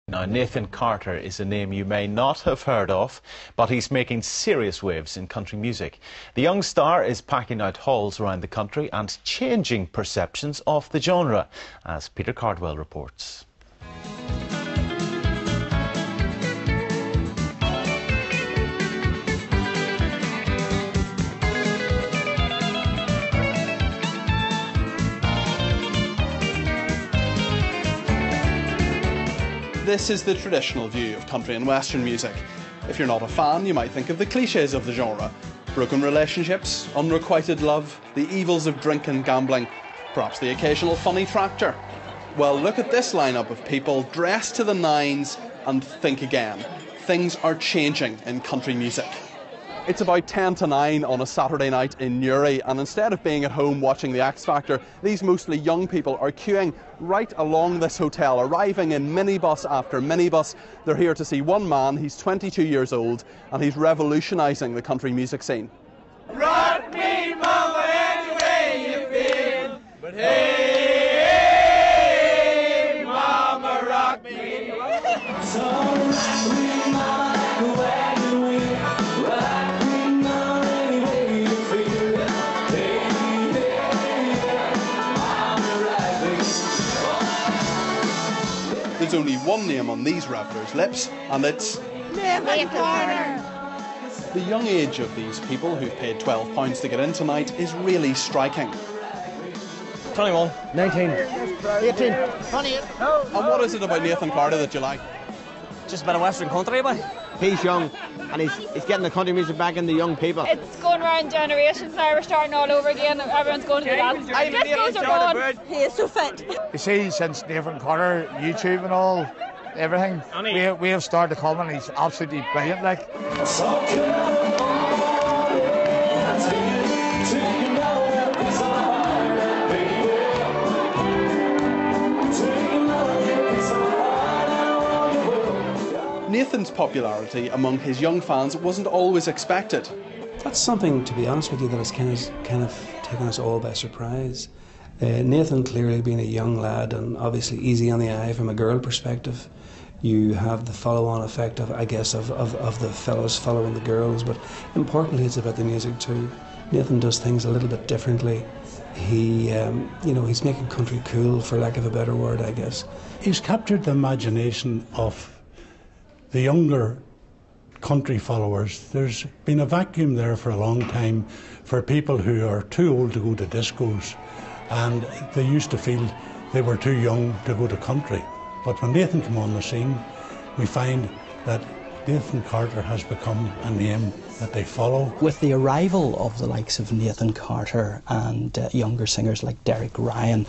Now, Nathan Carter is a name you may not have heard of, but he's making serious waves in country music. The young star is packing out halls around the country and changing perceptions of the genre, as Peter Cardwell reports. This is the traditional view of country and western music. If you're not a fan, you might think of the cliches of the genre. Broken relationships, unrequited love, the evils of drink and gambling, perhaps the occasional funny tractor. Well, look at this lineup of people dressed to the nines and think again. Things are changing in country music. It's about 10 to 9 on a Saturday night in Newry, and instead of being at home watching the X Factor, these mostly young people are queuing right along this hotel, arriving in minibus after minibus. They're here to see one man. He's 22 years old, and he's revolutionising the country music scene. Rock me, mama, any way you feel, but hey, hey, mama, rock me. There's only one name on these revellers' lips, and it's Nathan Carter. The young age of these people who've paid £12 to get in tonight is really striking. 21, 19, 18, 28. And what is it about Nathan Carter that you like? just a bit of Western country, but he's young and he's getting the country music back in the young people. It's going around generations now, we're starting all over again, everyone's going to the dance. Discos are going. He is so fit. You see, since Nathan Carter, YouTube and all, everything, we have started to come and he's absolutely brilliant, like. Nathan's popularity among his young fans wasn't always expected. That's something, to be honest with you, that has kind of taken us all by surprise. Nathan clearly being a young lad and obviously easy on the eye from a girl perspective. You have the follow-on effect of, I guess, of the fellows following the girls, but importantly it's about the music too. Nathan does things a little bit differently. He, he's making country cool, for lack of a better word, I guess. He's captured the imagination of the younger country followers. There's been a vacuum there for a long time for people who are too old to go to discos, and they used to feel they were too young to go to country. But when Nathan came on the scene, we find that Nathan Carter has become a name that they follow. With the arrival of the likes of Nathan Carter and younger singers like Derek Ryan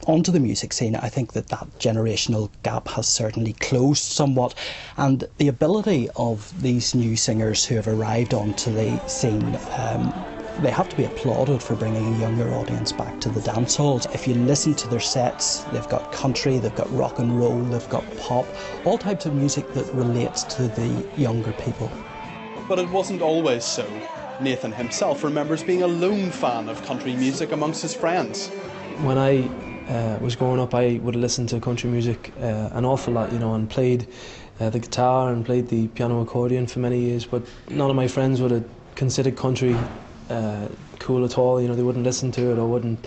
onto the music scene, I think that generational gap has certainly closed somewhat, and the ability of these new singers who have arrived onto the scene, they have to be applauded for bringing a younger audience back to the dance halls. If you listen to their sets, they've got country, they've got rock and roll, they've got pop, all types of music that relates to the younger people. But it wasn't always so. Nathan himself remembers being a lone fan of country music amongst his friends. When I was growing up, I would listen to country music an awful lot, and played the guitar and played the piano accordion for many years, but none of my friends would have considered country cool at all. They wouldn't listen to it or wouldn't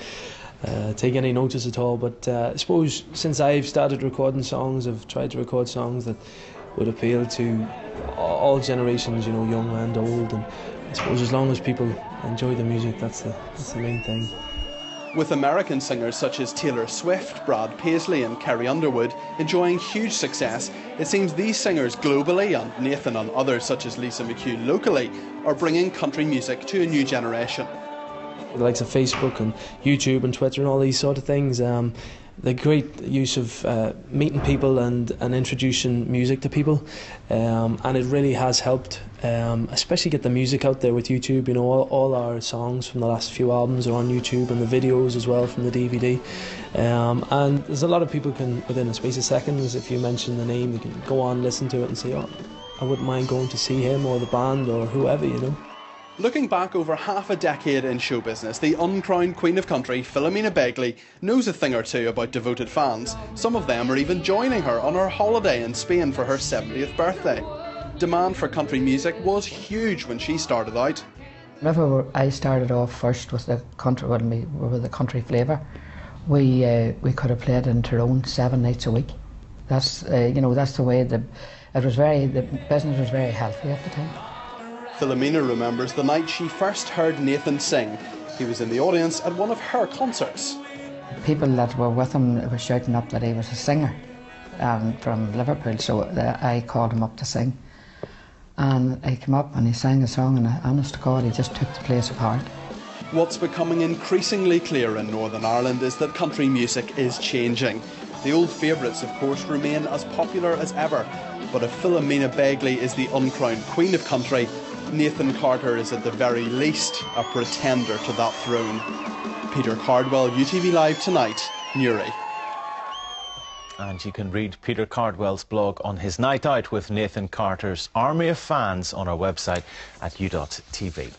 take any notice at all. But I suppose since I've started recording songs, I've tried to record songs that would appeal to all generations, young and old, and I suppose as long as people enjoy the music, that's the main thing. With American singers such as Taylor Swift, Brad Paisley and Carrie Underwood enjoying huge success, it seems these singers globally, and Nathan and others such as Lisa McHugh locally, are bringing country music to a new generation. The likes of Facebook and YouTube and Twitter and all these sort of things, the great use of meeting people and introducing music to people, and it really has helped, especially get the music out there with YouTube. All our songs from the last few albums are on YouTube, and the videos as well from the DVD, and there's a lot of people can, within a space of seconds, if you mention the name, they can go on, listen to it and say, oh, I wouldn't mind going to see him or the band or whoever, Looking back over half a decade in show business, the uncrowned Queen of Country, Philomena Begley, knows a thing or two about devoted fans. Some of them are even joining her on her holiday in Spain for her 70th birthday. Demand for country music was huge when she started out. Whenever I started off first with the country, with the country flavour, we could have played in Tyrone 7 nights a week. That's that's the way the business was very healthy at the time. Philomena remembers the night she first heard Nathan sing. He was in the audience at one of her concerts. People that were with him were shouting up that he was a singer from Liverpool, so I called him up to sing. And he came up and he sang a song, and honest to God, he just took the place apart. What's becoming increasingly clear in Northern Ireland is that country music is changing. The old favourites, of course, remain as popular as ever. But if Philomena Begley is the uncrowned Queen of Country, Nathan Carter is at the very least a pretender to that throne. Peter Cardwell, UTV Live Tonight, Newry. And you can read Peter Cardwell's blog on his night out with Nathan Carter's army of fans on our website at u.tv.